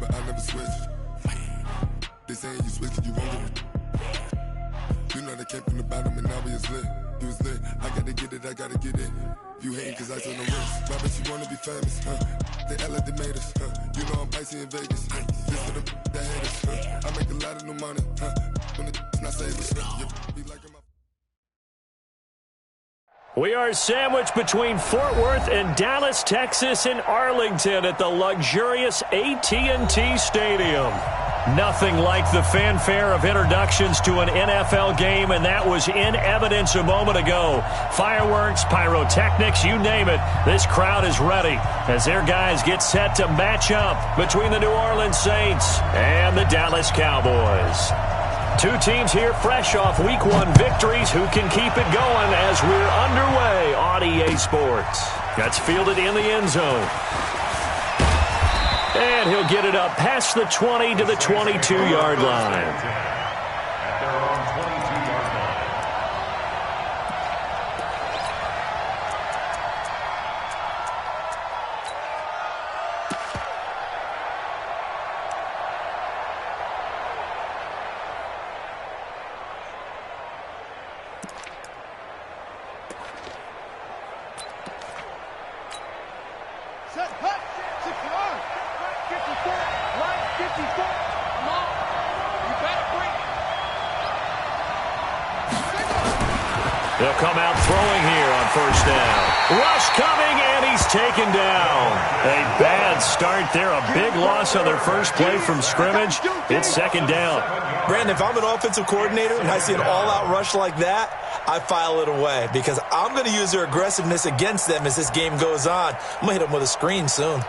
but I never switch. They saying you switch, you won't get it. You know they came from the bottom and now we is lit. You was lit, I gotta get it, I gotta get it. You hating cause I on the wrist. Why bet you wanna be famous, They act like they made us, You know I'm icy in Vegas, This for the that hate us, I make a lot of new money, When the not savers, be like We are sandwiched between Fort Worth and Dallas, Texas, and Arlington at the luxurious AT&T Stadium. Nothing like the fanfare of introductions to an NFL game, and that was in evidence a moment ago. Fireworks, pyrotechnics, you name it. This crowd is ready as their guys get set to match up between the New Orleans Saints and the Dallas Cowboys. Two teams here fresh off Week 1 victories. Who can keep it going as we're underway on EA Sports? That's fielded in the end zone. And he'll get it up past the 20 to the 22-yard line. They'll come out throwing here on first down. Rush coming, and he's taken down. A bad start there. A big loss on their first play from scrimmage. It's second down. Brandon, if I'm an offensive coordinator and I see an all-out rush like that, I file it away because I'm going to use their aggressiveness against them as this game goes on. I'm going to hit them with a screen soon.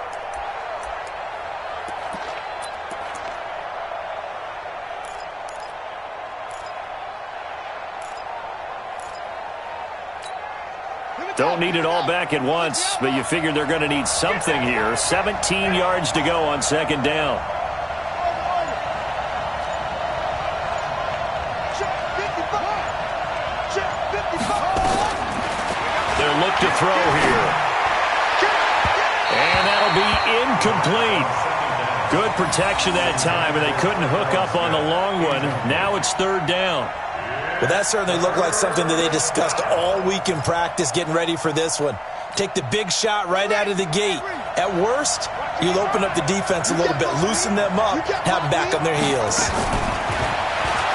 Don't need it all back at once, but you figure they're going to need something here. 17 yards to go on second down. They'll look to throw here. And that'll be incomplete. Good protection that time, and they couldn't hook up on the long one. Now it's third down. Well, that certainly looked like something that they discussed all week in practice, getting ready for this one. Take the big shot right out of the gate. At worst, you'll open up the defense a little bit, loosen them up, have them back on their heels.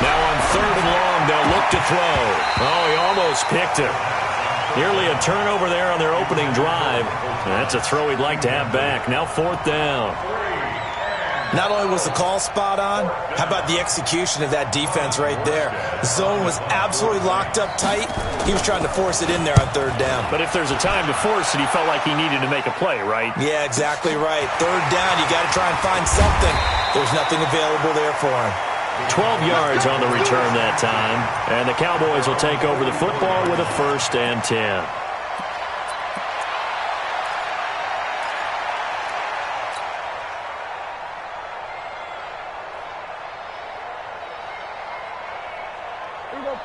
Now on third and long, they'll look to throw. Oh, he almost picked it. Nearly a turnover there on their opening drive. That's a throw he'd like to have back. Now fourth down. Not only was the call spot on, how about the execution of that defense right there? The zone was absolutely locked up tight. He was trying to force it in there on third down. But if there's a time to force it, he felt like he needed to make a play, right? Yeah, exactly right. Third down, you got to try and find something. There's nothing available there for him. 12 yards on the return that time. And the Cowboys will take over the football with a 1st and 10.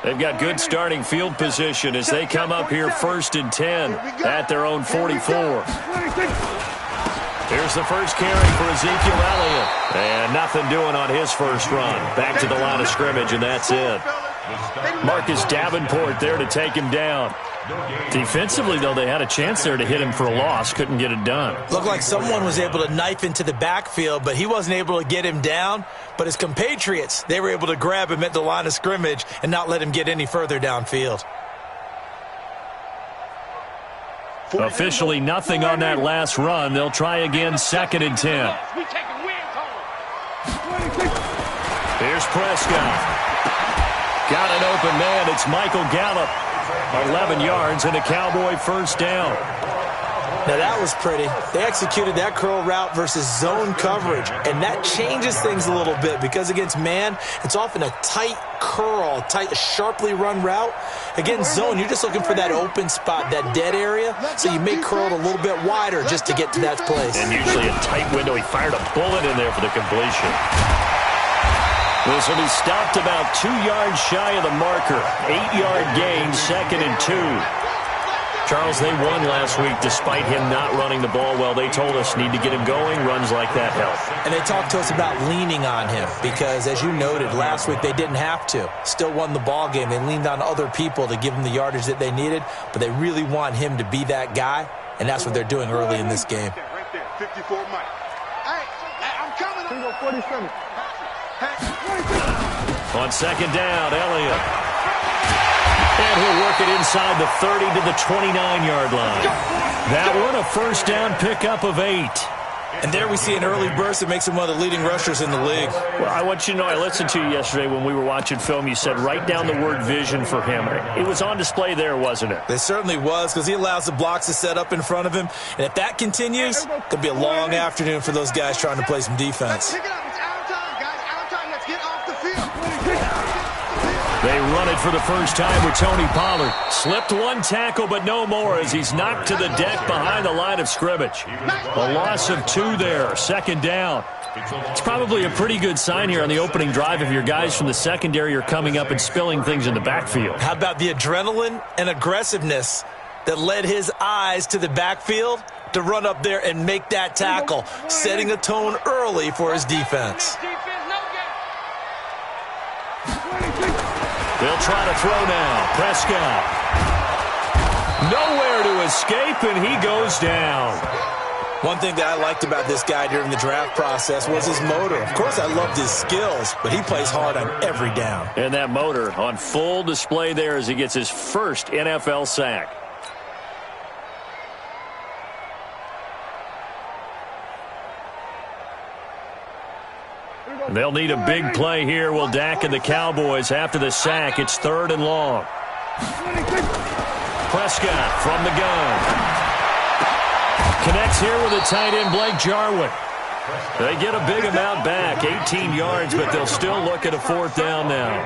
They've got good starting field position as they come up here 1st and 10 at their own 44. Here's the first carry for Ezekiel Elliott. And nothing doing on his first run. Back to the line of scrimmage, and that's it. Marcus Davenport there to take him down. Defensively, though, they had a chance there to hit him for a loss. Couldn't get it done. Looked like someone was able to knife into the backfield, but he wasn't able to get him down. But his compatriots, they were able to grab him at the line of scrimmage and not let him get any further downfield. Officially nothing on that last run. They'll try again 2nd and 10. Here's Prescott. Got an open man. It's Michael Gallup. 11 yards and a Cowboy first down. Now that was pretty. They executed that curl route versus zone coverage, and that changes things a little bit because against man, it's often a tight curl, tight, sharply run route. Against zone, you're just looking for that open spot, that dead area, so you may curl it a little bit wider just to get to that place. And usually a tight window. He fired a bullet in there for the completion. This will be stopped about 2 yards shy of the marker. 8-yard gain, 2nd and 2. Charles, they won last week despite him not running the ball well. They told us need to get him going. Runs like that help. And they talked to us about leaning on him because, as you noted, last week they didn't have to. Still won the ball game. They leaned on other people to give them the yardage that they needed, but they really want him to be that guy, and that's what they're doing early in this game. Right there, 54 Mike. Hey, I'm coming. 47. On second down, Elliott. And he'll work it inside the 30 to the 29-yard line. That one, a first down pickup of 8. And there we see an early burst that makes him one of the leading rushers in the league. Well, I want you to know, I listened to you yesterday when we were watching film. You said write down the word vision for him. It was on display there, wasn't it? It certainly was, because he allows the blocks to set up in front of him. And if that continues, it could be a long afternoon for those guys trying to play some defense. Pick it up. It's out of time, guys. Out of time. Let's get off the field. They run it for the first time with Tony Pollard. Slipped one tackle, but no more as he's knocked to the deck behind the line of scrimmage. A loss of 2 there, second down. It's probably a pretty good sign here on the opening drive if your guys from the secondary are coming up and spilling things in the backfield. How about the adrenaline and aggressiveness that led his eyes to the backfield to run up there and make that tackle, setting a tone early for his defense. They'll try to throw now. Prescott. Nowhere to escape, and he goes down. One thing that I liked about this guy during the draft process was his motor. Of course, I loved his skills, but he plays hard on every down. And that motor on full display there as he gets his first NFL sack. They'll need a big play here. Will Dak and the Cowboys after the sack. It's 3rd and long. Prescott from the gun. Connects here with a tight end, Blake Jarwin. They get a big amount back, 18 yards, but they'll still look at a 4th down now.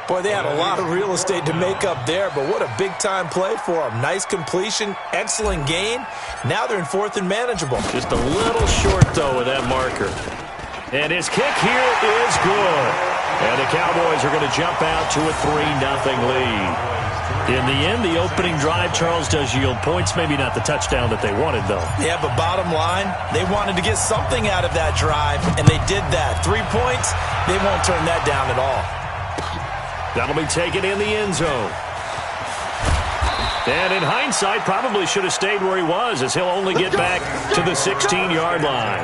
Boy, they had a lot of real estate to make up there, but what a big-time play for them. Nice completion, excellent gain. Now they're in 4th and manageable. Just a little short, though, with that marker. And his kick here is good. And the Cowboys are going to jump out to a 3-0 lead. In the end, the opening drive, Charles, does yield points. Maybe not the touchdown that they wanted, though. Yeah, but bottom line, they wanted to get something out of that drive, and they did that. 3 points, they won't turn that down at all. That'll be taken in the end zone. And in hindsight, probably should have stayed where he was, as he'll only get back to the 16-yard line.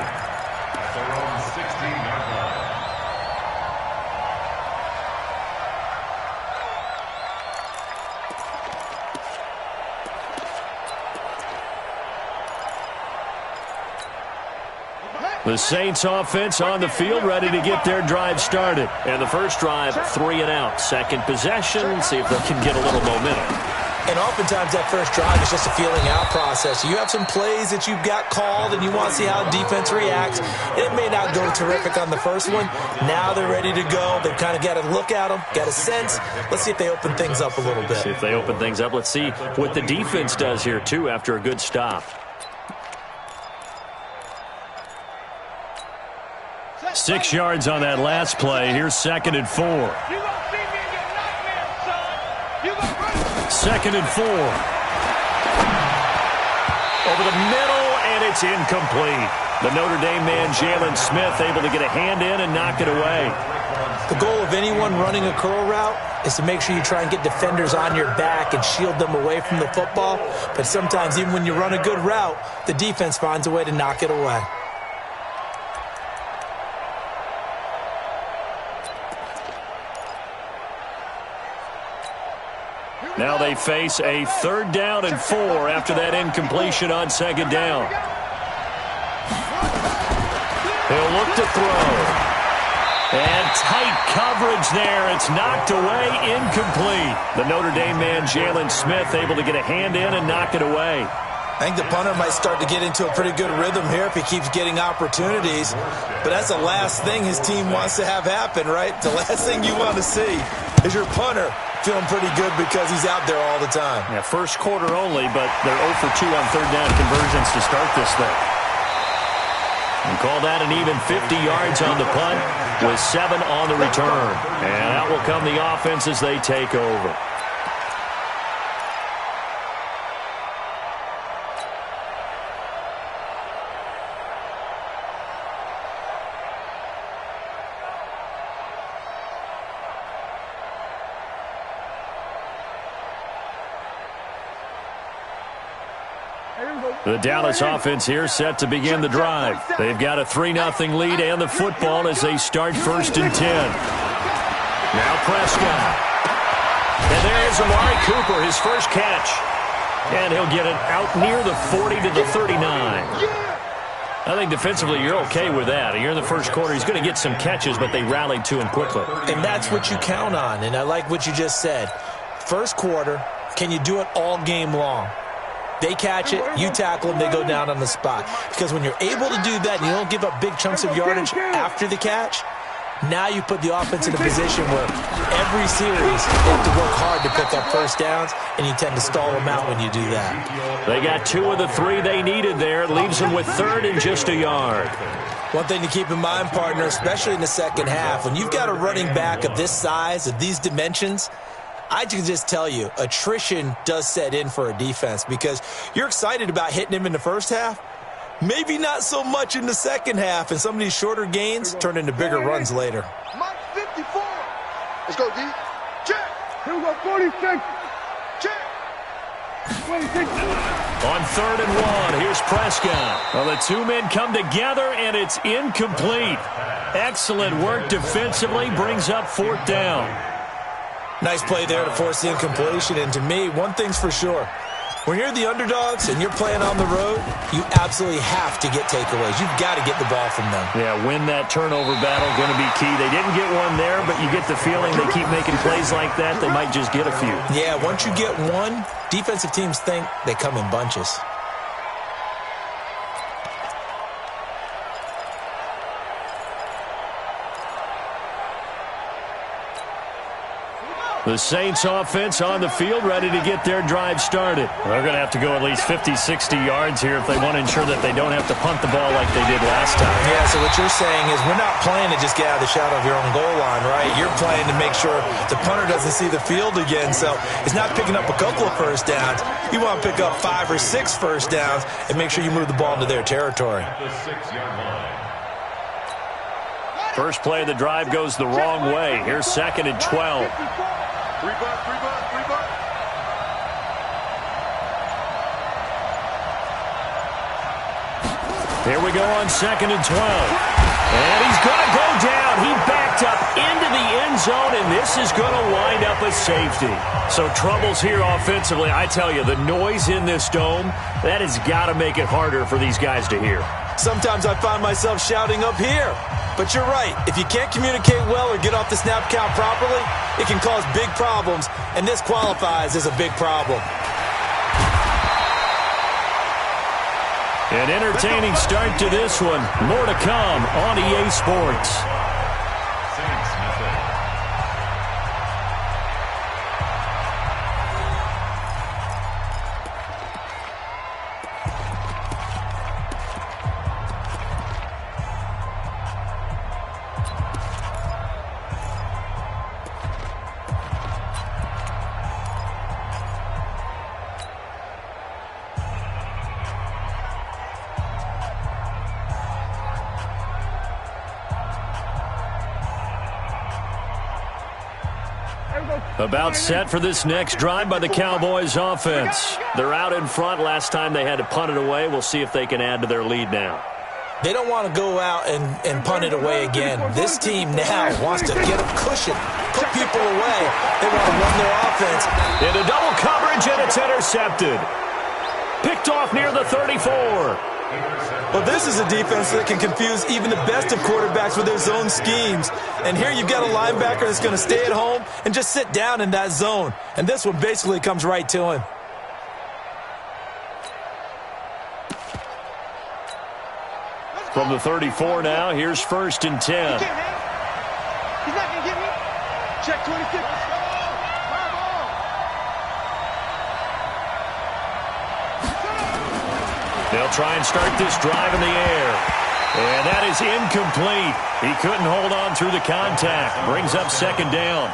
The Saints offense on the field, ready to get their drive started. And the first drive, 3 and out. Second possession, see if they can get a little momentum. And oftentimes that first drive is just a feeling out process. You have some plays that you've got called and you want to see how the defense reacts. It may not go terrific on the first one. Now they're ready to go. They've kind of got to look at them, got a sense. Let's see if they open things up a little bit. See if they open things up. Let's see what the defense does here, too, after a good stop. 6 yards on that last play. Here's 2nd and 4. 2nd and 4. Over the middle, and it's incomplete. The Notre Dame man, Jalen Smith, able to get a hand in and knock it away. The goal of anyone running a curl route is to make sure you try and get defenders on your back and shield them away from the football. But sometimes, even when you run a good route, the defense finds a way to knock it away. Now they face a 3rd down and 4 after that incompletion on 2nd down. He'll look to throw. And tight coverage there. It's knocked away, incomplete. The Notre Dame man, Jalen Smith, able to get a hand in and knock it away. I think the punter might start to get into a pretty good rhythm here if he keeps getting opportunities. But that's the last thing his team wants to have happen, right? The last thing you want to see is your punter feeling pretty good because he's out there all the time. Yeah, first quarter only, but they're 0 for 2 on 3rd down conversions to start this thing. And call that an even 50 yards on the punt with 7 on the return. And out will come the offense as they take over. The Dallas offense here set to begin the drive. They've got a 3-0 lead and the football as they start 1st and 10. Now Prescott. And there's Amari Cooper, his first catch. And he'll get it out near the 40 to the 39. I think defensively you're okay with that. You're in the first quarter. He's going to get some catches, but they rallied to him quickly. And that's what you count on. And I like what you just said. First quarter, can you do it all game long? They catch it, you tackle them, they go down on the spot. Because when you're able to do that and you don't give up big chunks of yardage after the catch, now you put the offense in a position where every series they have to work hard to pick up first downs, and you tend to stall them out when you do that. They got 2 of the 3 they needed there. It leaves them with 3rd and just a yard. One thing to keep in mind, partner, especially in the second half, when you've got a running back of this size, of these dimensions, I can just tell you, attrition does set in for a defense because you're excited about hitting him in the first half. Maybe not so much in the second half, and some of these shorter gains turn into bigger runs later. Mike 54. Let's go, D. Check. Here we go, 46. Check. 26. On 3rd and 1, here's Prescott. Well, the 2 men come together, and it's incomplete. Excellent work defensively, brings up 4th down. Nice play there to force the incompletion, and to me, one thing's for sure. When you're the underdogs and you're playing on the road, you absolutely have to get takeaways. You've got to get the ball from them. Yeah, win that turnover battle, going to be key. They didn't get one there, but you get the feeling they keep making plays like that, they might just get a few. Yeah, once you get one, defensive teams think they come in bunches. The Saints offense on the field, ready to get their drive started. They're going to have to go at least 50, 60 yards here if they want to ensure that they don't have to punt the ball like they did last time. Yeah, so what you're saying is we're not playing to just get out of the shadow of your own goal line, right? You're playing to make sure the punter doesn't see the field again. So it's not picking up a couple of first downs. You want to pick up 5 or 6 first downs and make sure you move the ball into their territory. First play of the drive goes the wrong way. Here's 2nd and 12. Here we go on 2nd and 12. And he's going to go down. He backed up into the end zone, and this is going to wind up a safety. So troubles here offensively. I tell you, the noise in this dome, that has got to make it harder for these guys to hear. Sometimes I find myself shouting up here. But you're right. If you can't communicate well or get off the snap count properly, it can cause big problems, and this qualifies as a big problem. An entertaining start to this one. More to come on EA Sports. About set for this next drive by the Cowboys offense. They're out in front. Last time they had to punt it away. We'll see if they can add to their lead now. They don't want to go out and punt it away again. This team now wants to get a cushion, put people away. They want to run their offense. Into double coverage, and it's intercepted. Picked off near the 34. Well, this is a defense that can confuse even the best of quarterbacks with their zone schemes. And here you've got a linebacker that's going to stay at home and just sit down in that zone. And this one basically comes right to him. From the 34 now, here's 1st and 10. He's not going to get me. Check 26. They'll try and start this drive in the air. And that is incomplete. He couldn't hold on through the contact. Brings up 2nd down.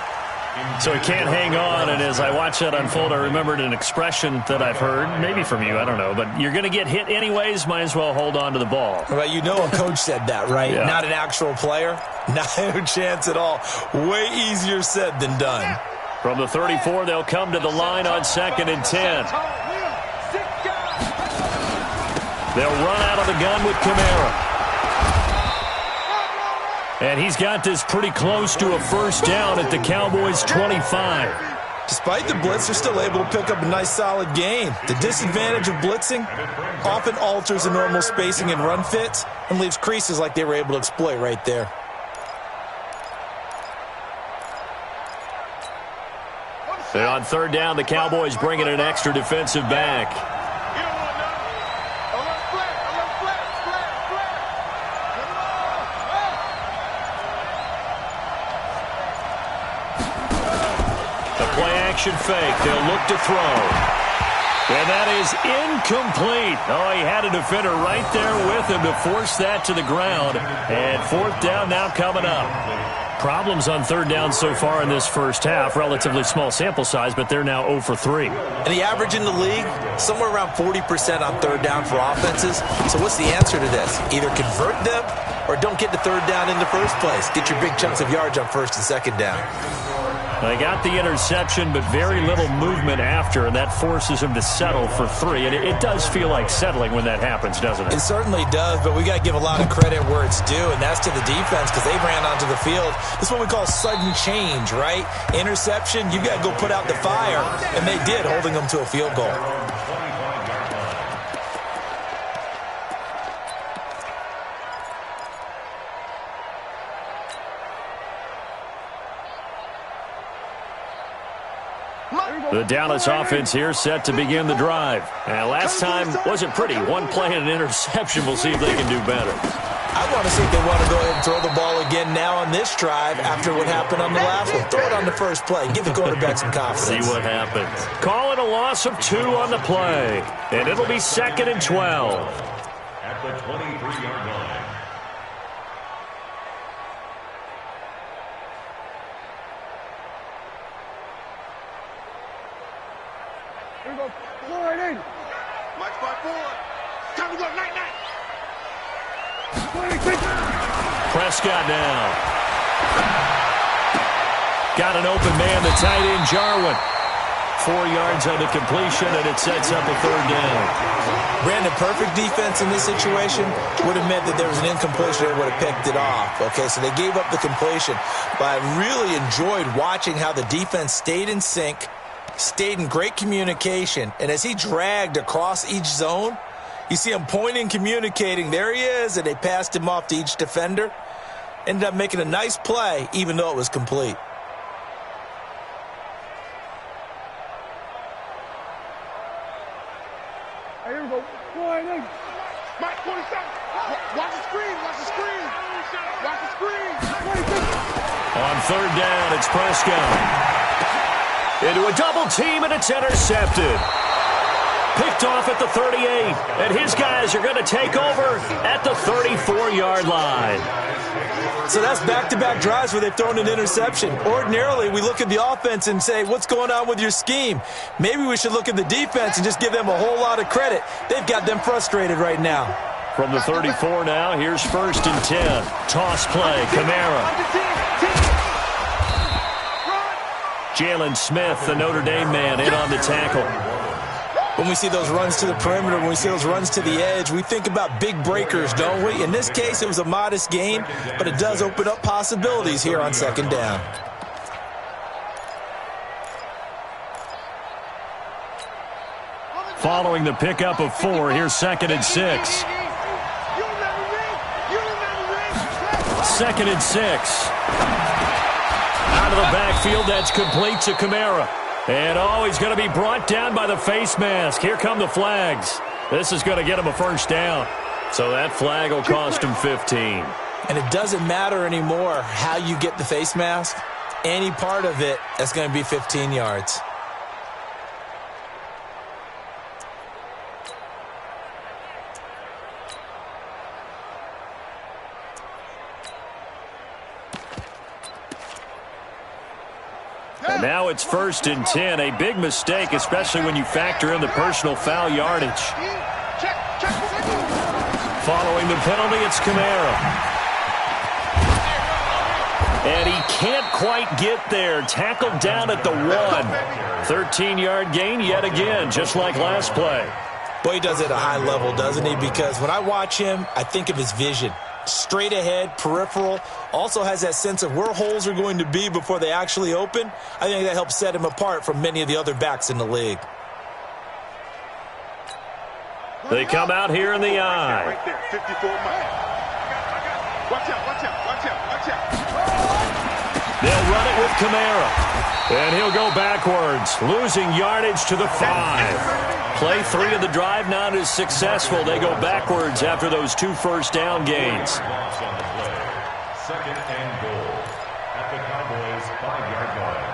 So he can't hang on, and as I watch that unfold, I remembered an expression that I've heard, maybe from you, I don't know, but you're going to get hit anyways, might as well hold on to the ball. Well, you know a coach said that, right? Yeah. Not an actual player. No chance at all. Way easier said than done. From the 34, they'll come to the line on 2nd and 10. They'll run out of the gun with Kamara. And he's got this pretty close to a first down at the Cowboys' 25. Despite the blitz, they're still able to pick up a nice, solid gain. The disadvantage of blitzing often alters the normal spacing and run fits and leaves creases like they were able to exploit right there. And on third down, the Cowboys bring in an extra defensive back. Fake. They'll look to throw. And that is incomplete. Oh, he had a defender right there with him to force that to the ground. And fourth down now coming up. Problems on third down so far in this first half. Relatively small sample size, but they're now 0 for 3. And the average in the league, somewhere around 40% on third down for offenses. So what's the answer to this? Either convert them or don't get the third down in the first place. Get your big chunks of yards on first and second down. They got the interception, but very little movement after, and that forces him to settle for 3. And it does feel like settling when that happens, doesn't it? It certainly does, but we got to give a lot of credit where it's due, and that's to the defense because they ran onto the field. This is what we call sudden change, right? Interception, you got to go put out the fire, and they did, holding them to a field goal. The Dallas offense here set to begin the drive. And last time wasn't pretty. One play and an interception. We'll see if they can do better. I want to see if they want to go ahead and throw the ball again now on this drive after what happened on the last one. Throw it on the first play. Give the quarterback some confidence. See what happens. Call it a loss of 2 on the play. And it'll be 2nd and 12. At the 23-yard line. Here we go. Pull right in. Mike spot forward. Time to go. Night, night. Prescott now. Got an open man, the tight end, Jarwin. 4 yards on the completion, and it sets up a third down. Brandon, perfect defense in this situation would have meant that there was an incompletion. They would have picked it off. Okay, so they gave up the completion. But I really enjoyed watching how the defense stayed in sync, stayed in great communication, and as he dragged across each zone, you see him pointing, communicating. There he is, and they passed him off to each defender. Ended up making a nice play, even though it was complete. Here we go. Pull right in. Mike, 27. Watch the screen. Watch the screen. Watch the screen. 26. On third down, it's Prescott. Into a double team, and it's intercepted. Picked off at the 38, and his guys are going to take over at the 34-yard line. So that's back-to-back drives where they've thrown an interception. Ordinarily, we look at the offense and say, what's going on with your scheme? Maybe we should look at the defense and just give them a whole lot of credit. They've got them frustrated right now. From the 34 now, here's 1st and 10. Toss play, Kamara. Jalen Smith, the Notre Dame man, in on the tackle. When we see those runs to the perimeter, when we see those runs to the edge, we think about big breakers, don't we? In this case, it was a modest gain, but it does open up possibilities here on 2nd down. Following the pickup of 4, here's 2nd and 6. 2nd and 6. Out of the backfield, that's complete to Kamara. And he's going to be brought down by the face mask. Here come the flags. This is going to get him a first down. So that flag will cost him 15. And it doesn't matter anymore how you get the face mask. Any part of it, that's going to be 15 yards. And now it's 1st and 10. A big mistake, especially when you factor in the personal foul yardage. Following the penalty, it's Kamara. And he can't quite get there. Tackled down at the 1. 13-yard gain yet again, just like last play. Boy, he does it at a high level, doesn't he? Because when I watch him, I think of his vision. Straight ahead, peripheral, also has that sense of where holes are going to be before they actually open. I think that helps set him apart from many of the other backs in the league. They come out here in the eye. Right there, 54 miles. Watch out, watch out, watch out, watch out. They'll run it with Kamara. And he'll go backwards, losing yardage to the 5. Play 3 of the drive not as successful. They go backwards after those 2 first-down gains. Second and goal at the Cowboys' 5-yard line.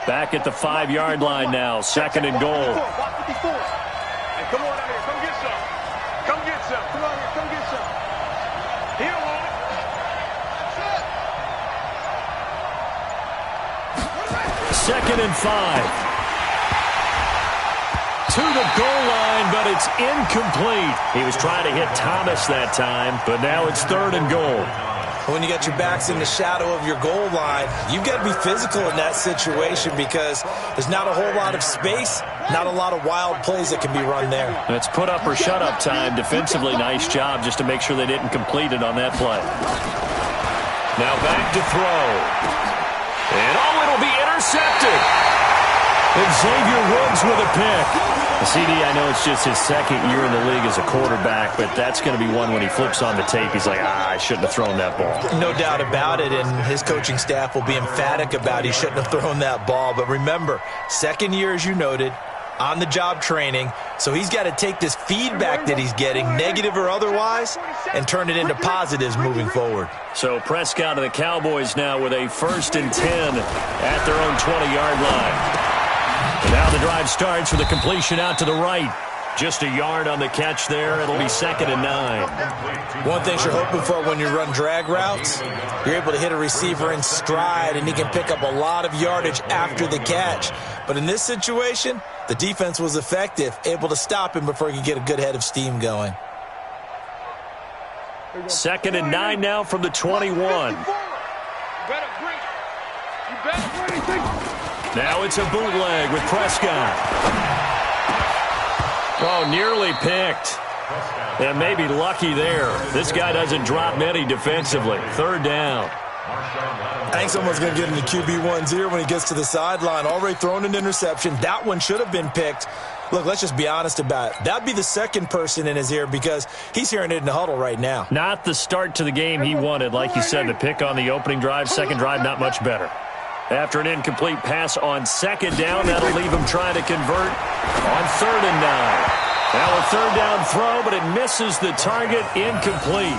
Back at the 5-yard line now, second and goal. Hey, come on out here, come get some. Come get some. Come on here, come get some. He don't want it. Second and 5. To the goal line, but it's incomplete. He was trying to hit Thomas that time, but now it's third and goal. When you got your backs in the shadow of your goal line, you've got to be physical in that situation because there's not a whole lot of space, not a lot of wild plays that can be run there. It's put up or shut up time. Defensively, nice job just to make sure they didn't complete it on that play. Now back to throw. And it'll be intercepted. And Xavier Woods with a pick. CD, I know it's just his second year in the league as a quarterback, but that's going to be one when he flips on the tape. He's like, I shouldn't have thrown that ball. No doubt about it, and his coaching staff will be emphatic about he shouldn't have thrown that ball. But remember, second year, as you noted, on-the-job training, so he's got to take this feedback that he's getting, negative or otherwise, and turn it into positives moving forward. So Prescott and the Cowboys now with a 1st and 10 at their own 20-yard line. And now the drive starts with a completion out to the right. Just a yard on the catch there. It'll be 2nd and 9. One thing you're hoping for when you run drag routes, you're able to hit a receiver in stride, and he can pick up a lot of yardage after the catch. But in this situation, the defense was effective, able to stop him before he could get a good head of steam going. 2nd and 9 now from the 21. Now it's a bootleg with Prescott. Oh, nearly picked. And maybe lucky there. This guy doesn't drop many defensively. 3rd down. I think someone's going to get into QB1's ear when he gets to the sideline. Already thrown an interception. That one should have been picked. Look, let's just be honest about it. That'd be the second person in his ear because he's hearing it in the huddle right now. Not the start to the game he wanted. Like you said, the pick on the opening drive, second drive, not much better. After an incomplete pass on 2nd down, that'll leave him trying to convert on 3rd and 9. Now a 3rd down throw, but it misses the target, incomplete.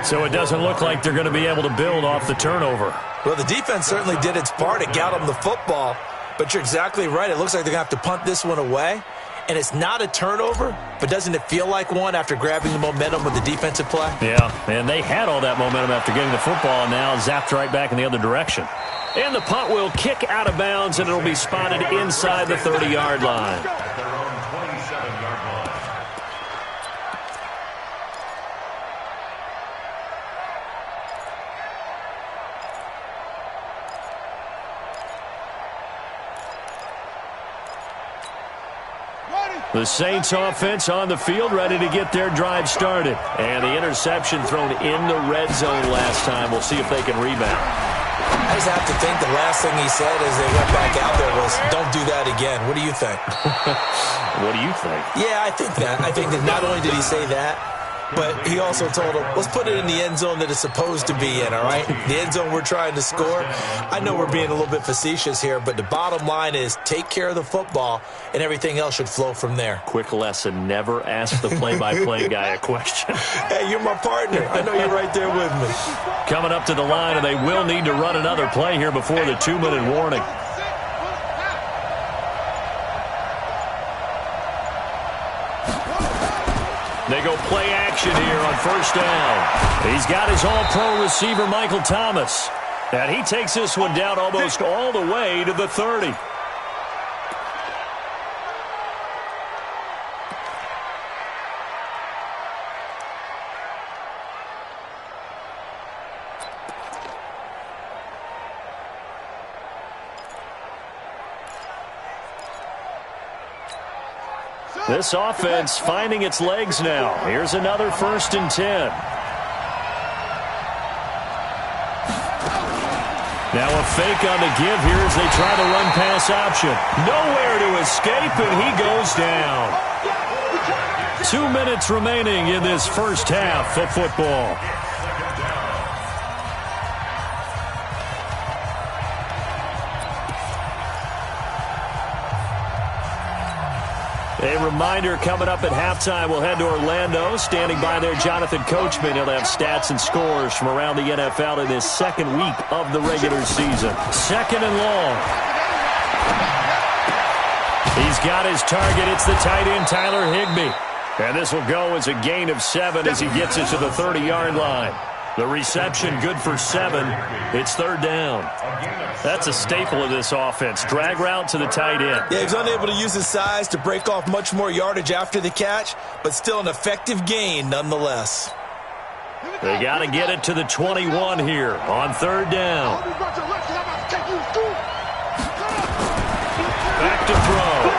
So it doesn't look like they're going to be able to build off the turnover. Well, the defense certainly did its part. It got them the football, but you're exactly right. It looks like they're going to have to punt this one away. And it's not a turnover, but doesn't it feel like one after grabbing the momentum with the defensive play? Yeah, and they had all that momentum after getting the football, and now zapped right back in the other direction. And the punt will kick out of bounds, and it'll be spotted inside the 30-yard line. At their own 27-yard line. The Saints offense on the field, ready to get their drive started. And the interception thrown in the red zone last time. We'll see if they can rebound. I just have to think the last thing he said as they went back out there was, don't do that again. What do you think? What do you think? Yeah, I think that. I think that not only did he say that, but he also told him, let's put it in the end zone that it's supposed to be in, all right? The end zone we're trying to score. I know we're being a little bit facetious here, but the bottom line is take care of the football, and everything else should flow from there. Quick lesson, never ask the play-by-play guy a question. Hey, you're my partner. I know you're right there with me. Coming up to the line, and they will need to run another play here before the 2-minute warning. They go play action here on 1st down. He's got his all-pro receiver, Michael Thomas. And he takes this one down almost all the way to the 30. This offense finding its legs now. Here's another 1st and 10. Now a fake on the give here as they try the run-pass option. Nowhere to escape, and he goes down. 2 minutes remaining in this first half of football. A reminder, coming up at halftime, we'll head to Orlando. Standing by there, Jonathan Coachman. He'll have stats and scores from around the NFL in his second week of the regular season. 2nd and long. He's got his target. It's the tight end, Tyler Higbee. And this will go as a gain of 7 as he gets it to the 30-yard line. The reception good for 7. It's 3rd down. That's a staple of this offense. Drag route to the tight end. Yeah, he's unable to use his size to break off much more yardage after the catch, but still an effective gain nonetheless. They got to get it to the 21 here on 3rd down. Back to throw.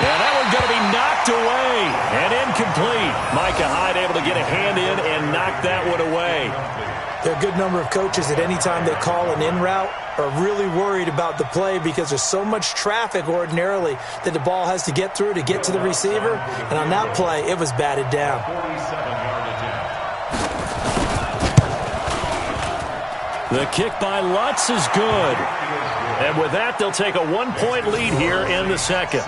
Yeah, that one's going to be knocked away and incomplete. Micah Hyde able to get a hand in and knock that one away. There are a good number of coaches at any time they call an in route are really worried about the play because there's so much traffic ordinarily that the ball has to get through to get to the receiver. And on that play, it was batted down. The kick by Lutz is good. And with that, they'll take a 1-point lead here in the second.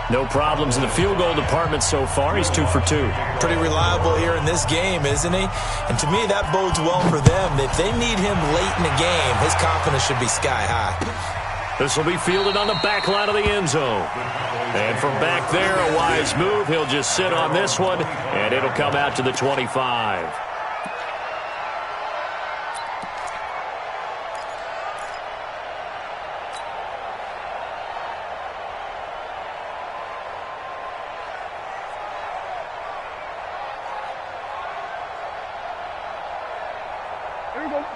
No problems in the field goal department so far. He's 2 for 2. Pretty reliable here in this game, isn't he? And to me, that bodes well for them. If they need him late in the game, his confidence should be sky high. This will be fielded on the back line of the end zone. And from back there, a wise move. He'll just sit on this one, and it'll come out to the 25.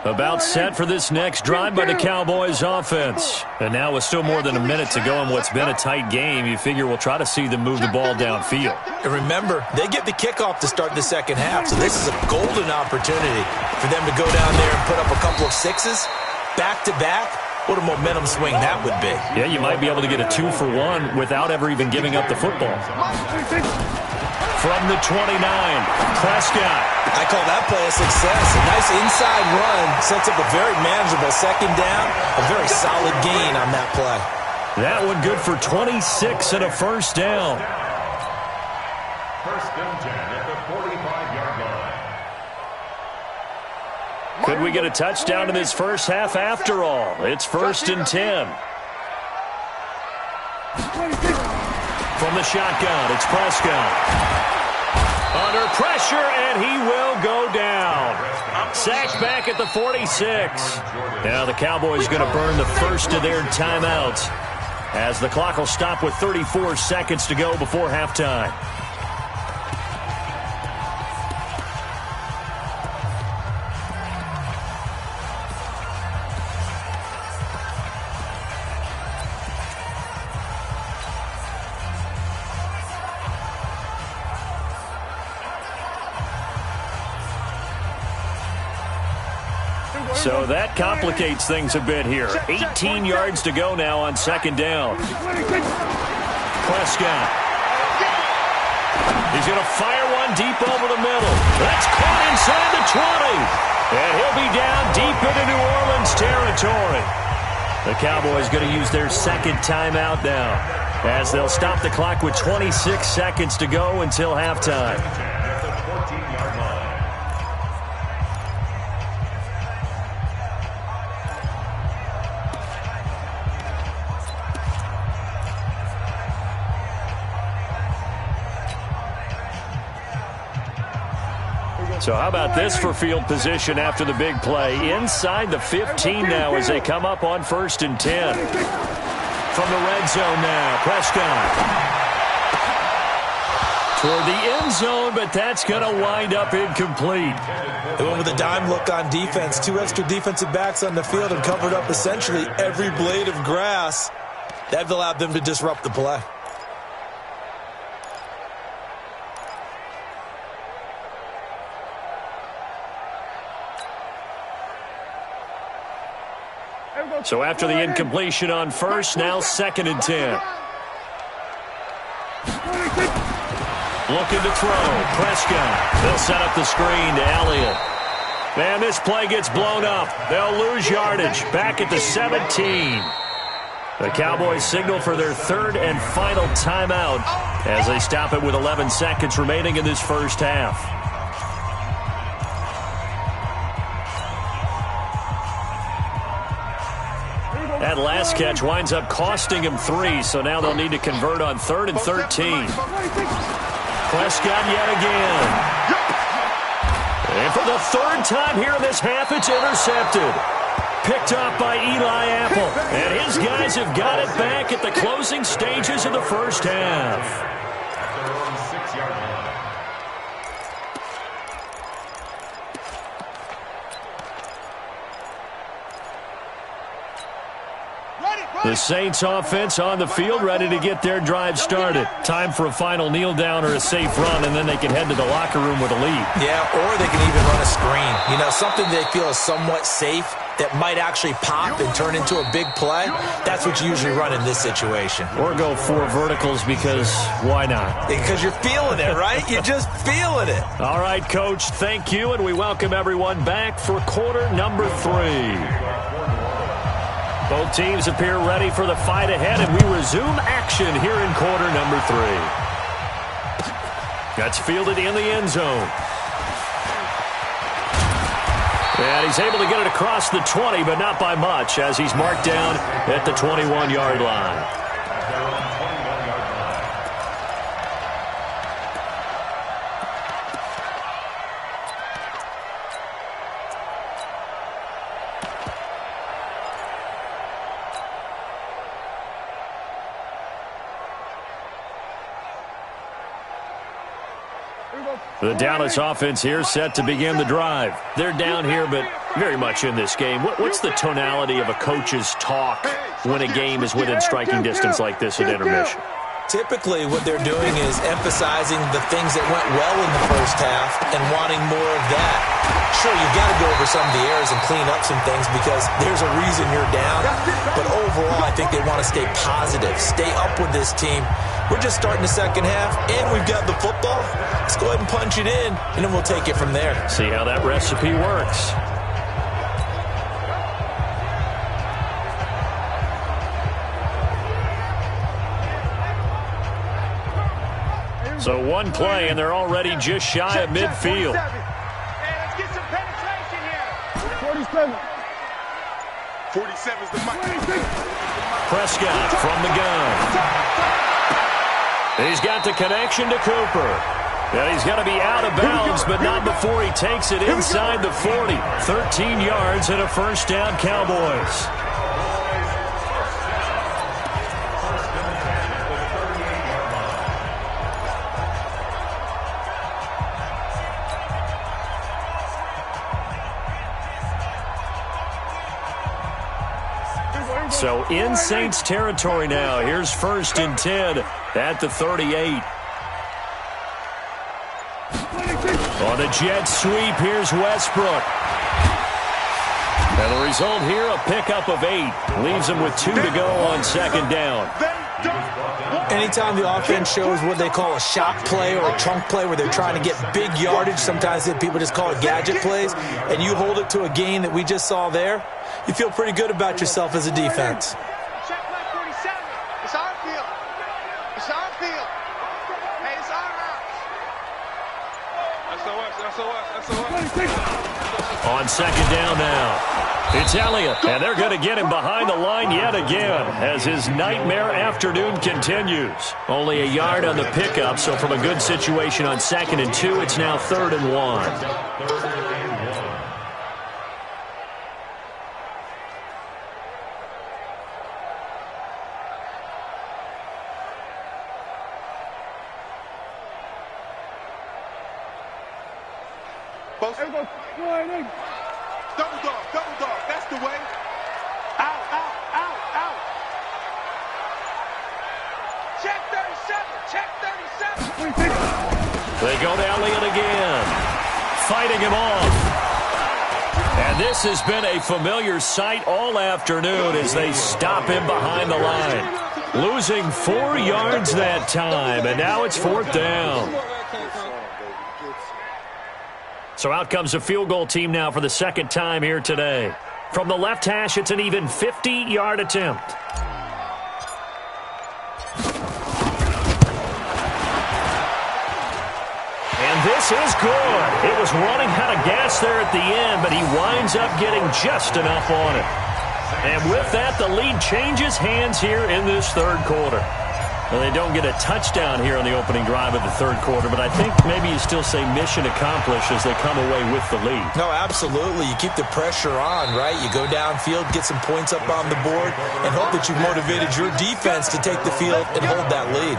About set for this next drive by the Cowboys offense. And now with still more than a minute to go in what's been a tight game, you figure we'll try to see them move the ball downfield. And remember, they get the kickoff to start the second half, so this is a golden opportunity for them to go down there and put up a couple of sixes back-to-back. What a momentum swing that would be. Yeah, you might be able to get a 2-for-1 without ever even giving up the football. From the 29, Prescott. I call that play a success. A nice inside run sets up a very manageable second down. A very solid gain on that play. That one good for 26 and a 1st down. 1st and 10 at the 45-yard line. Could we get a touchdown in this first half after all? It's 1st and 10. From the shotgun, it's Prescott. Under pressure, and he will go down. Sacked back at the 46. Now the Cowboys going to burn the first of their timeouts as the clock will stop with 34 seconds to go before halftime. So that complicates things a bit here. 18 yards to go now on 2nd down. Prescott. He's going to fire one deep over the middle. That's caught inside the 20. And he'll be down deep into New Orleans territory. The Cowboys going to use their 2nd timeout now as they'll stop the clock with 26 seconds to go until halftime. So how about this for field position after the big play? Inside the 15 now as they come up on 1st and 10. From the red zone now, Prescott. Toward the end zone, but that's going to wind up incomplete. They went with a dime look on defense. 2 extra defensive backs on the field and covered up essentially every blade of grass. That allowed them to disrupt the play. So after the incompletion on first, now 2nd and 10. Looking to throw. Prescott. They'll set up the screen to Elliott. And this play gets blown up. They'll lose yardage. Back at the 17. The Cowboys signal for their 3rd and final timeout as they stop it with 11 seconds remaining in this first half. That last catch winds up costing him 3, so now they'll need to convert on 3rd and 13. Prescott yet again. And for the 3rd time here in this half, it's intercepted. Picked off by Eli Apple. And his guys have got it back at the closing stages of the first half. The Saints offense on the field, ready to get their drive started. Time for a final kneel down or a safe run, and then they can head to the locker room with a lead. Yeah, or they can even run a screen. You know, something they feel is somewhat safe that might actually pop and turn into a big play. That's what you usually run in this situation. Or go 4 verticals because why not? Because you're feeling it, right? You're just feeling it. All right, Coach, thank you, and we welcome everyone back for quarter number 3. Both teams appear ready for the fight ahead, and we resume action here in quarter number 3. That's fielded in the end zone. And he's able to get it across the 20, but not by much, as he's marked down at the 21-yard line. The Dallas offense here set to begin the drive. They're down here, but very much in this game. What's the tonality of a coach's talk when a game is within striking distance like this at intermission? Typically, what they're doing is emphasizing the things that went well in the first half and wanting more of that. Sure, you've got to go over some of the errors and clean up some things because there's a reason you're down. But overall, I think they want to stay positive, stay up with this team. We're just starting the second half, and we've got the football. Let's go ahead and punch it in, and then we'll take it from there. See how that recipe works. So one play, and they're already just shy of midfield. Let's get some penetration here. 47 is the mic. Prescott from the gun. He's got the connection to Cooper. And he's got to be out of bounds, but not before he takes it inside the 40. 13 yards and a first down, Cowboys. So in Saints territory now. Here's 1st and 10 at the 38. On a jet sweep, here's Westbrook. And the result here, a pickup of 8. Leaves him with 2 to go on 2nd down. Anytime the offense shows what they call a shot play or a chunk play where they're trying to get big yardage, sometimes people just call it gadget plays, and you hold it to a gain that we just saw there, you feel pretty good about yourself as a defense. Check back 47. It's our field. It's our field. Hey, it's our house. On 2nd down now, it's Elliott, and they're going to get him behind the line yet again as his nightmare afternoon continues. Only a yard on the pickup, so from a good situation on 2nd and 2, it's now 3rd and 1. Double dog, that's the way. Out. Check 37. They go to Elliott again. Fighting him off. And this has been a familiar sight all afternoon as they stop him behind the line. Losing 4 yards that time, and now it's 4th down. So out comes a field goal team now for the second time here today. From the left hash, it's an even 50-yard attempt. This is good. It was running out of gas there at the end, but he winds up getting just enough on it. And with that, the lead changes hands here in this third quarter. Well, they don't get a touchdown here on the opening drive of the third quarter, but I think maybe you still say mission accomplished as they come away with the lead. No, absolutely. You keep the pressure on, right? You go downfield, get some points up on the board, and hope that you've motivated your defense to take the field and hold that lead.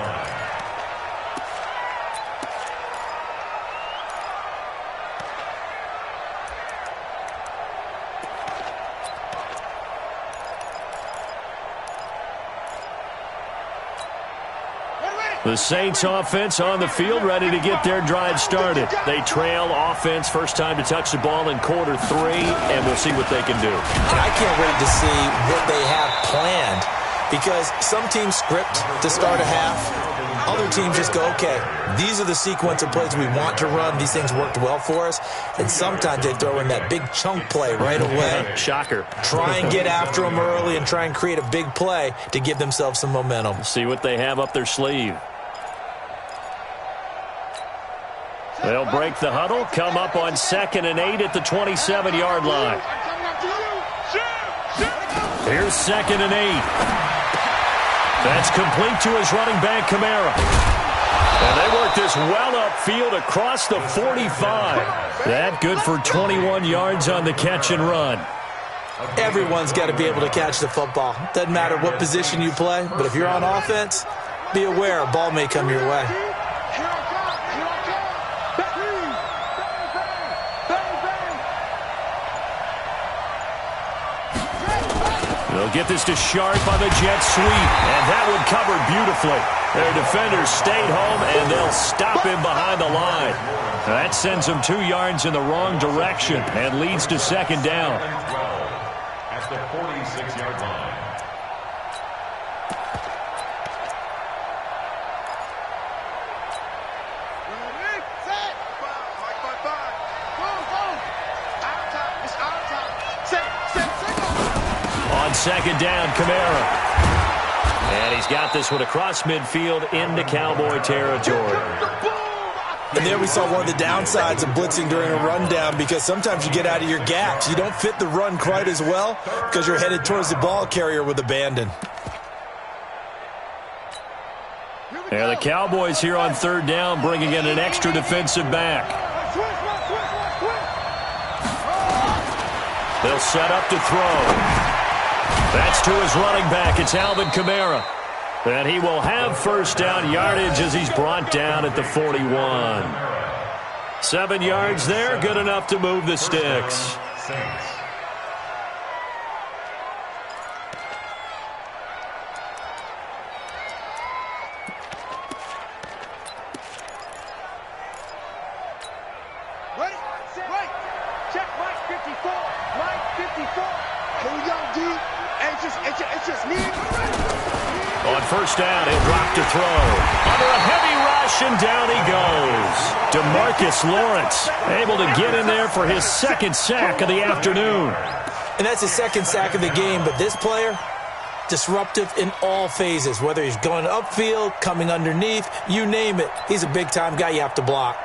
The Saints offense on the field, ready to get their drive started. They trail offense, first time to touch the ball in quarter 3, and we'll see what they can do. And I can't wait to see what they have planned, because some teams script to start a half. Other teams just go, okay, these are the sequence of plays we want to run. These things worked well for us. And sometimes they throw in that big chunk play right away. Shocker. Try and get after them early and try and create a big play to give themselves some momentum. See what they have up their sleeve. They'll break the huddle, come up on 2nd and 8 at the 27-yard line. Here's 2nd and 8. That's complete to his running back, Kamara. And they work this well upfield across the 45. That good for 21 yards on the catch and run. Everyone's got to be able to catch the football. Doesn't matter what position you play, but if you're on offense, be aware a ball may come your way. They'll get this to Sharp on the jet sweep, and that one covered beautifully. Their defenders stayed home, and they'll stop him behind the line. That sends him 2 yards in the wrong direction and leads to 2nd down. At the 46-yard line. On 2nd down, Kamara. And he's got this one across midfield into Cowboy territory. And there we saw one of the downsides of blitzing during a rundown, because sometimes you get out of your gaps. You don't fit the run quite as well because you're headed towards the ball carrier with abandon. Yeah, the Cowboys here on 3rd down bringing in an extra defensive back. They'll set up to throw. That's to his running back. It's Alvin Kamara. And he will have 1st down yardage as he's brought down at the 41. 7 yards there, good enough to move the sticks. Check right 54. Right 54. Here we go, D. It's just me. On 1st down, he'll drop to throw. Under a heavy rush, and down he goes. DeMarcus Lawrence able to get in there for his 2nd sack of the afternoon. And that's his 2nd sack of the game, but this player, disruptive in all phases, whether he's going upfield, coming underneath, you name it. He's a big-time guy you have to block.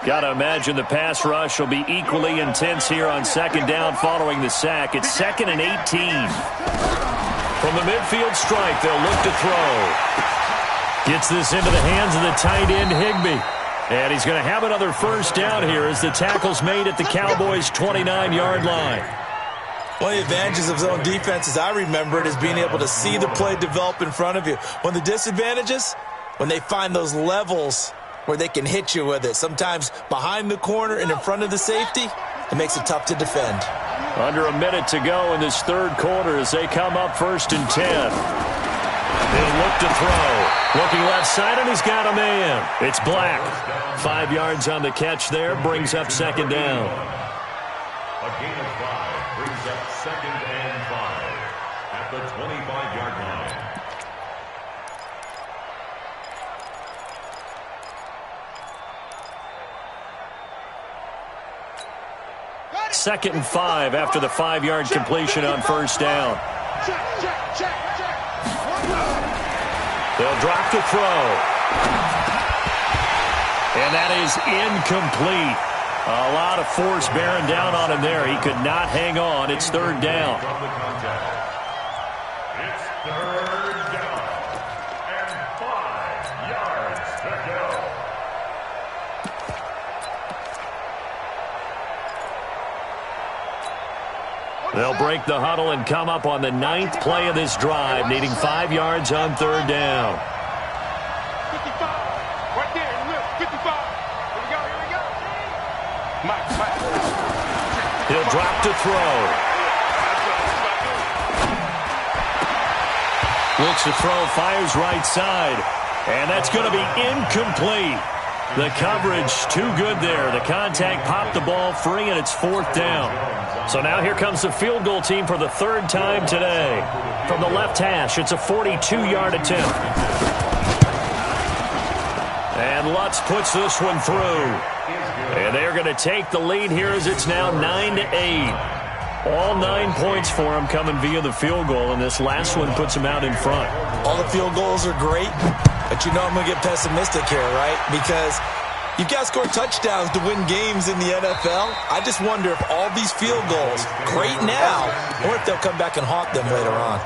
Got to imagine the pass rush will be equally intense here on 2nd down following the sack. It's 2nd and 18. From the midfield stripe, they'll look to throw. Gets this into the hands of the tight end, Higbee. And he's going to have another 1st down here as the tackle's made at the Cowboys' 29-yard line. One of the advantages of zone defense, as I remember it, is being able to see the play develop in front of you. One of the disadvantages, when they find those levels where they can hit you with it. Sometimes behind the corner and in front of the safety, it makes it tough to defend. Under a minute to go in this 3rd quarter as they come up 1st and 10. He'll look to throw. Looking left side, and he's got a man. It's Black. 5 yards on the catch there, brings up second down. A gain of 5 brings up 2nd and 5 at the 25-yard line. Second and 5 after the 5-yard completion on first down. They'll drop to throw. And that is incomplete. A lot of force bearing down on him there. He could not hang on. It's third down. From the contact. It's third down. And 5 yards to go. They'll break the huddle and come up on the 9th play of this drive, needing 5 yards on third down. 55. Right there in the middle. 55. Here we go. Here we go. Mike. He'll drop to throw. Looks to throw, fires right side. And that's going to be incomplete. The coverage too good there. The contact popped the ball free, and it's fourth down. So now here comes the field goal team for the third time today. From the left hash, it's a 42-yard attempt. And Lutz puts this one through. And they're going to take the lead here as it's now 9-8. All 9 points for them coming via the field goal, and this last one puts them out in front. All the field goals are great, but you know I'm going to get pessimistic here, right? Because you've got to score touchdowns to win games in the NFL. I just wonder if all these field goals, great now, or if they'll come back and haunt them later on.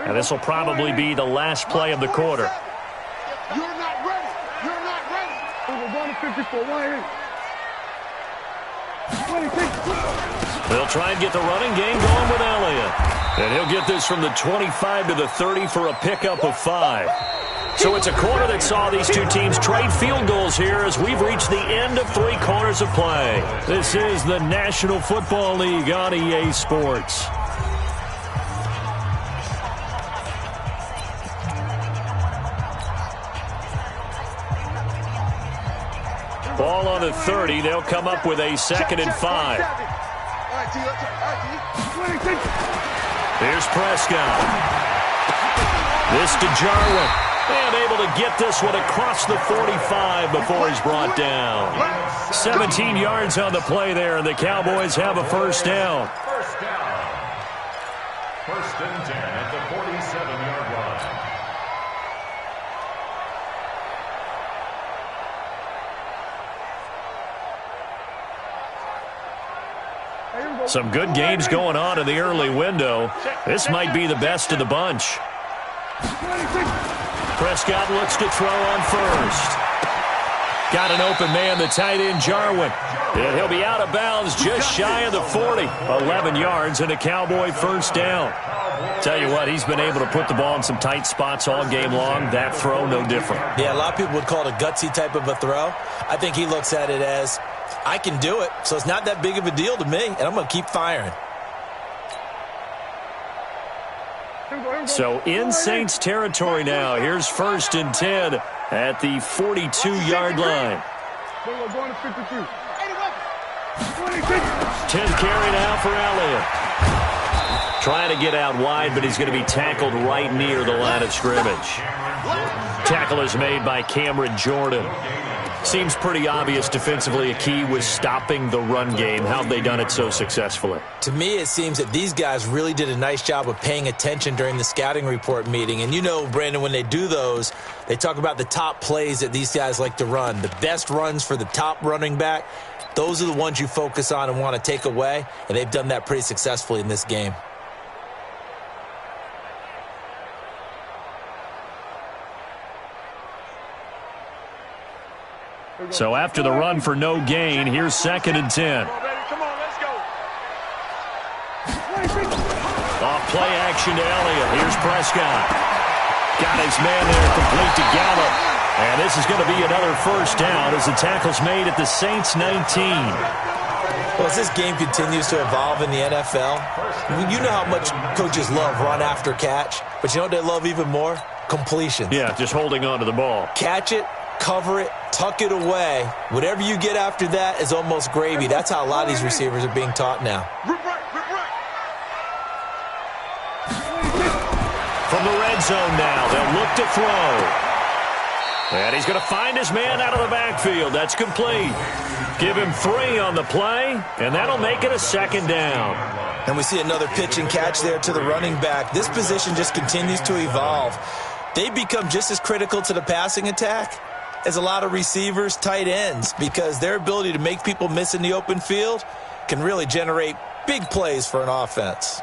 And this will probably be the last play of the quarter. You're not ready. You're not ready. We're going to 54. 180. They'll try and get the running game going with Elliott. And he'll get this from the 25 to the 30 for a pickup of 5. So it's a quarter that saw these two teams trade field goals here as we've reached the end of 3 quarters of play. This is the National Football League on EA Sports. Ball on the 30. They'll come up with a 2nd and 5. Here's Prescott. This to Jarwin. And able to get this one across the 45 before he's brought down. 17 yards on the play there, and the Cowboys have a first down. First down. 1st and 10 at the 47-yard line. Some good games going on in the early window. This might be the best of the bunch. Prescott looks to throw on first. Got an open man, the tight end, Jarwin. And he'll be out of bounds just shy of the 40. 11 yards and a Cowboy first down. Tell you what, he's been able to put the ball in some tight spots all game long. That throw, no different. Yeah, a lot of people would call it a gutsy type of a throw. I think he looks at it as, I can do it, so it's not that big of a deal to me, and I'm going to keep firing. So in Saints territory now. Here's 1st and 10 at the 42-yard line. 10th carry now for Elliott. Trying to get out wide, but he's going to be tackled right near the line of scrimmage. Tackle is made by Cameron Jordan. Seems pretty obvious defensively a key was stopping the run game. How have they done it so successfully? To me, it seems that these guys really did a nice job of paying attention during the scouting report meeting. And you know, Brandon, when they do those, they talk about the top plays that these guys like to run. The best runs for the top running back, those are the ones you focus on and want to take away. And they've done that pretty successfully in this game. So after the run for no gain, here's 2nd and 10. Come on, let's go. Off play action to Elliott. Here's Prescott. Got his man there complete to Gallup. And this is going to be another first down as the tackle's made at the Saints 19. Well, as this game continues to evolve in the NFL, you know how much coaches love run after catch, but you know what they love even more? Completions. Yeah, just holding on to the ball. Catch it, cover it, tuck it away. Whatever you get after that is almost gravy. That's how a lot of these receivers are being taught now. From the red zone now, they'll look to throw. And he's going to find his man out of the backfield. That's complete. Give him 3 on the play, and that'll make it a second down. And we see another pitch and catch there to the running back. This position just continues to evolve. They become just as critical to the passing attack as a lot of receivers, tight ends, because their ability to make people miss in the open field can really generate big plays for an offense.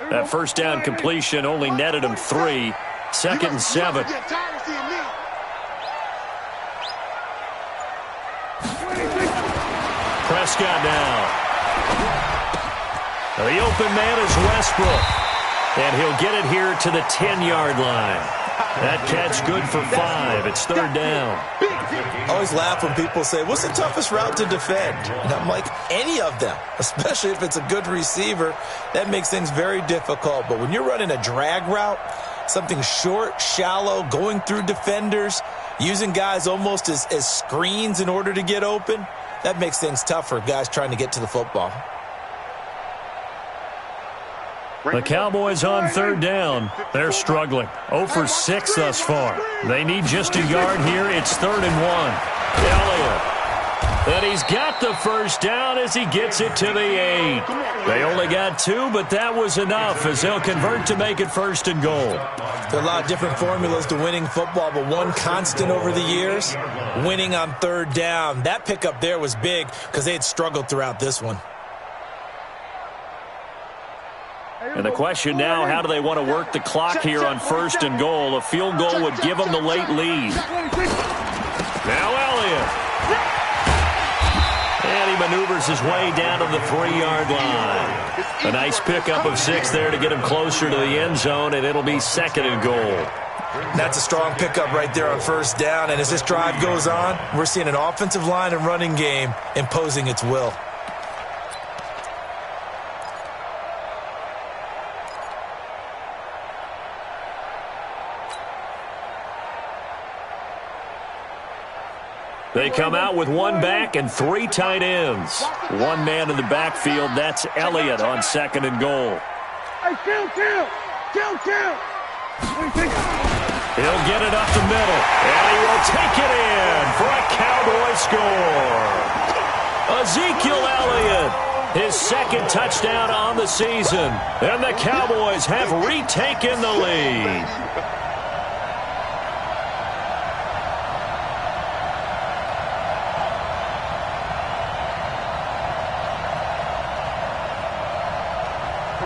That first down completion only netted him 3. 2nd and 7. Prescott now. The open man is Westbrook. And he'll get it here to the 10-yard line. That catch good for 5. It's 3rd down. I always laugh when people say, what's the toughest route to defend? And I'm like, any of them, especially if it's a good receiver. That makes things very difficult. But when you're running a drag route, something short, shallow, going through defenders, using guys almost as screens in order to get open, that makes things tough for guys trying to get to the football. The Cowboys on 3rd down. They're struggling. 0 for 6 thus far. They need just a yard here. It's 3rd and 1. Elliott. And he's got the first down as he gets it to the 8. They only got 2, but that was enough as they'll convert to make it 1st and goal. There are a lot of different formulas to winning football, but one constant over the years, winning on 3rd down. That pickup there was big because they had struggled throughout this one. And the question now, how do they want to work the clock here on 1st and goal? A field goal would give them the late lead. Now Elliott. And he maneuvers his way down to the 3-yard line. A nice pickup of 6 there to get him closer to the end zone, and it'll be 2nd and goal. That's a strong pickup right there on 1st down, and as this drive goes on, we're seeing an offensive line and running game imposing its will. They come out with 1 back and 3 tight ends. 1 man in the backfield. That's Elliott on 2nd and goal. Hey, kill. He'll get it up the middle, and he will take it in for a Cowboy score. Ezekiel Elliott, his 2nd touchdown on the season, and the Cowboys have retaken the lead.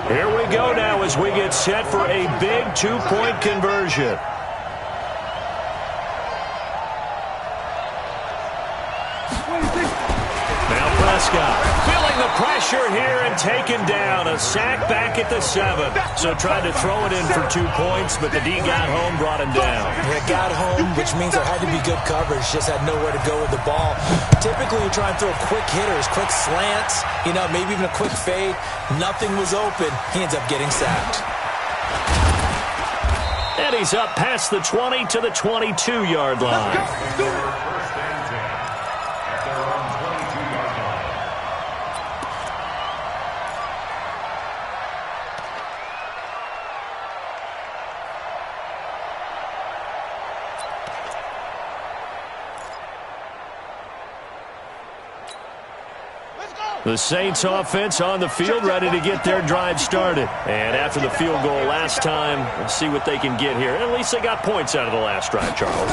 Here we go now as we get set for a big 2-point conversion. Now Prescott feeling the pressure here and taken down. A sack back at the 7. So tried to throw it in for 2 points, but the D got home, brought him down. Yeah, got home, which means there had to be good coverage. Just had nowhere to go with the ball. Typically, you try and throw quick hitters, quick slants, maybe even a quick fade. Nothing was open. He ends up getting sacked. And he's up past the 20 to the 22-yard line. The Saints offense on the field, ready to get their drive started. And after the field goal last time, we'll see what they can get here. At least they got points out of the last drive, Charles.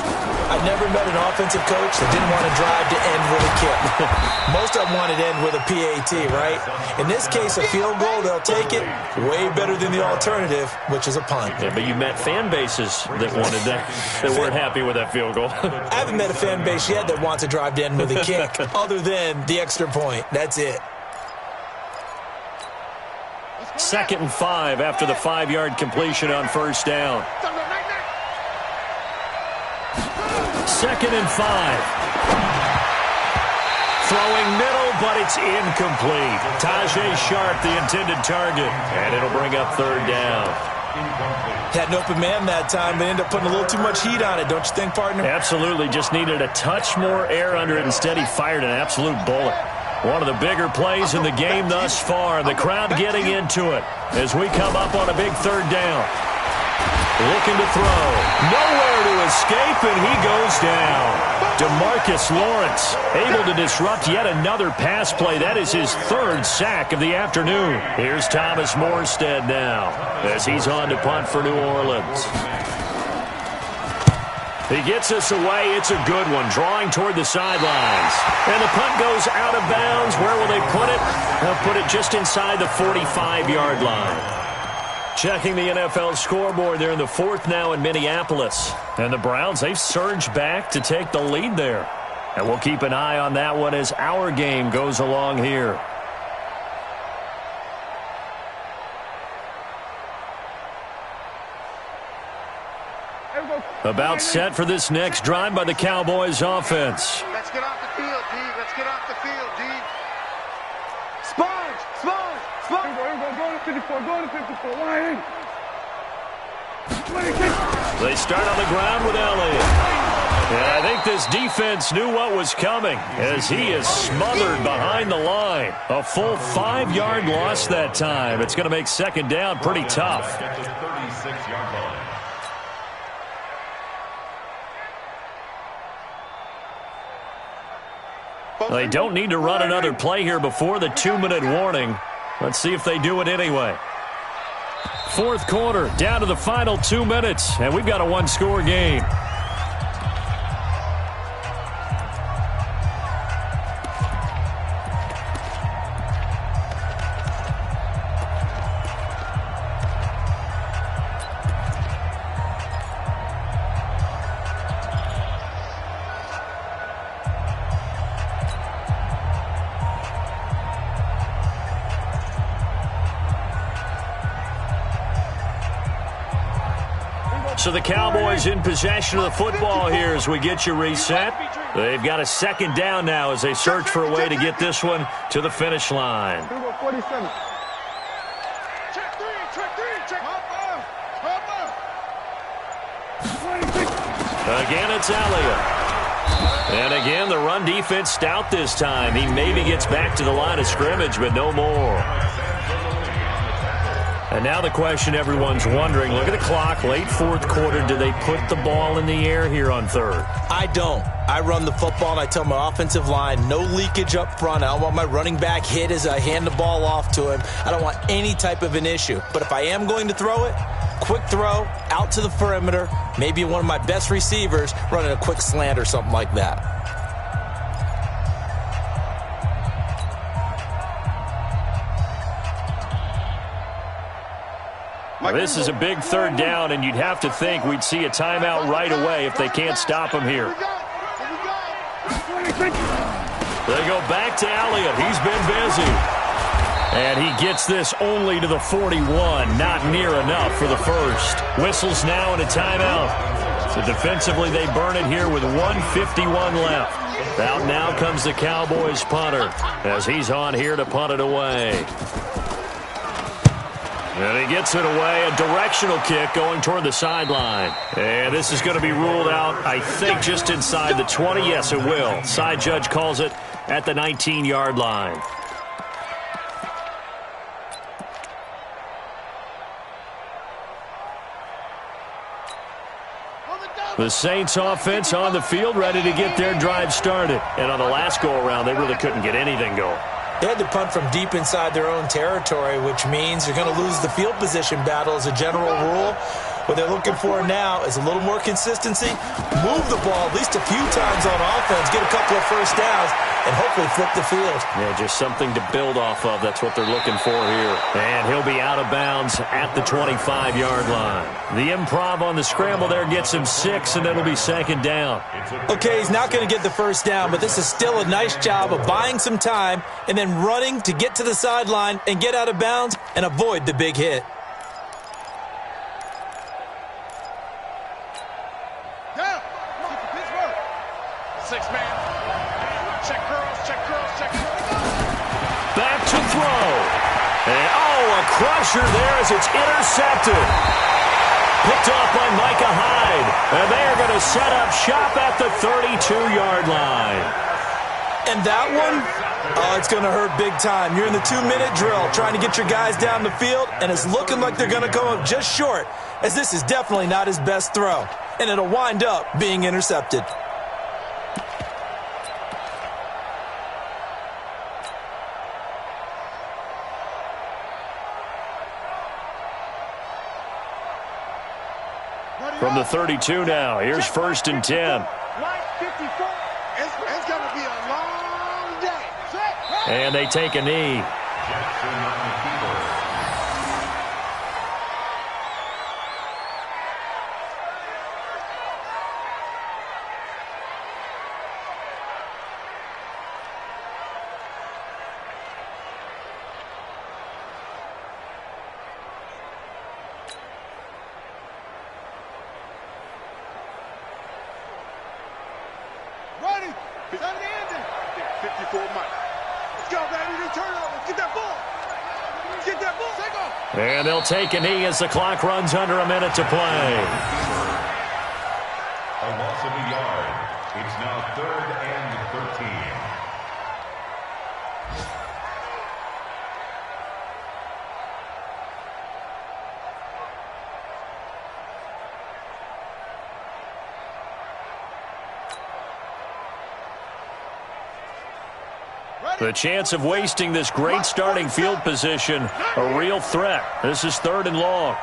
I've never met an offensive coach that didn't want to drive to end with a kick. Most of them wanted to end with a PAT, right? In this case, a field goal, they'll take it. Way better than the alternative, which is a punt. Yeah, but you met fan bases that wanted that, that weren't happy with that field goal. I haven't met a fan base yet that wants to drive to end with a kick, other than the extra point. That's it. 2nd and 5 after the 5-yard completion on first down. 2nd and 5. Throwing middle, but it's incomplete. Tajay Sharp, the intended target, and it'll bring up 3rd down. Had an open man that time, but ended up putting a little too much heat on it, don't you think, partner? Absolutely. Just needed a touch more air under it. Instead, he fired an absolute bullet. One of the bigger plays in the game thus far. The crowd getting into it as we come up on a big 3rd down. Looking to throw. Nowhere to escape, and he goes down. DeMarcus Lawrence able to disrupt yet another pass play. That is his 3rd sack of the afternoon. Here's Thomas Morstead now as he's on to punt for New Orleans. He gets us away. It's a good one, drawing toward the sidelines. And the punt goes out of bounds. Where will they put it? They'll put it just inside the 45-yard line. Checking the NFL scoreboard, they're in the 4th now in Minneapolis. And the Browns, they've surged back to take the lead there. And we'll keep an eye on that one as our game goes along here. About set for this next drive by the Cowboys offense. Let's get off the field, D. Let's get off the field, D. Sponge! Sponge! Sponge! Go to 54. Go to 54. Line in. 26. They start on the ground with Elliott. And I think this defense knew what was coming as he is smothered behind the line. A full 5-yard loss that time. It's going to make 2nd down pretty tough. They don't need to run another play here before the 2-minute warning. Let's see if they do it anyway. 4th quarter, down to the final 2 minutes, and we've got a 1-score game. So the Cowboys in possession of the football here as we get you reset. They've got a 2nd down now as they search for a way to get this one to the finish line. 47. Check 3, check Again, it's Elliott. And again, the run defense stout this time. He maybe gets back to the line of scrimmage, but no more. And now the question everyone's wondering, look at the clock, late 4th quarter, do they put the ball in the air here on 3rd? I don't. I run the football, and I tell my offensive line, no leakage up front. I don't want my running back hit as I hand the ball off to him. I don't want any type of an issue. But if I am going to throw it, quick throw, out to the perimeter, maybe one of my best receivers running a quick slant or something like that. This is a big 3rd down, and you'd have to think we'd see a timeout right away if they can't stop him here. They go back to Elliott. He's been busy. And he gets this only to the 41. Not near enough for the 1st. Whistles now and a timeout. So defensively, they burn it here with 1:51 left. Out now comes the Cowboys punter as he's on here to punt it away. And he gets it away, a directional kick going toward the sideline. And this is going to be ruled out, I think, just inside the 20. Yes, it will. Side judge calls it at the 19-yard line. The Saints offense on the field, ready to get their drive started. And on the last go-around, they really couldn't get anything going. They had to punt from deep inside their own territory, which means they're going to lose the field position battle as a general rule. What they're looking for now is a little more consistency, move the ball at least a few times on offense, get a couple couple of first downs and hopefully flip the field. Yeah, just something to build off of. That's what they're looking for here. And he'll be out of bounds at the 25-yard line. The improv on the scramble there gets him 6, and it'll be second down. Okay, he's not going to get the first down, but this is still a nice job of buying some time and then running to get to the sideline and get out of bounds and avoid the big hit. Back to throw. And, a crusher there as it's intercepted. Picked off by Micah Hyde. And they are going to set up shop at the 32-yard line. And that one, it's going to hurt big time. You're in the 2-minute drill trying to get your guys down the field, and it's looking like they're going to come up just short, as this is definitely not his best throw. And it'll wind up being intercepted. From the 32 now, here's 1st and 10. It's going to be a long day. And they take a knee. Ready. 54 Mike. Let's go, baby. Turnover. Get that ball. Get that ball. Take off. And they'll take a knee as the clock runs under a minute to play. A loss of a yard. It's now 3rd and 13. The chance of wasting this great starting field position, a real threat. This is 3rd and long.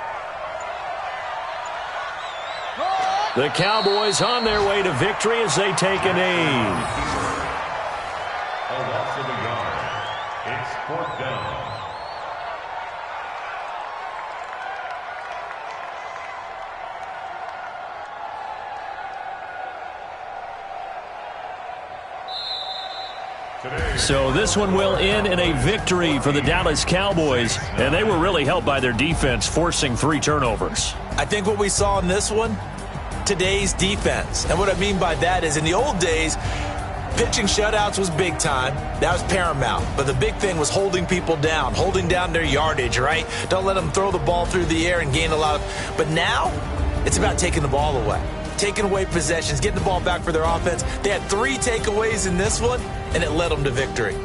The Cowboys on their way to victory as they take a knee. A loss of a yard. It's 4th down. So this one will end in a victory for the Dallas Cowboys, and they were really helped by their defense, forcing 3 turnovers. I think what we saw in this one, today's defense. And what I mean by that is in the old days, pitching shutouts was big time. That was paramount. But the big thing was holding people down, holding down their yardage, right? Don't let them throw the ball through the air and gain a lot of... But now, it's about taking the ball away. Taking away possessions, getting the ball back for their offense. They had 3 takeaways in this one, and it led them to victory.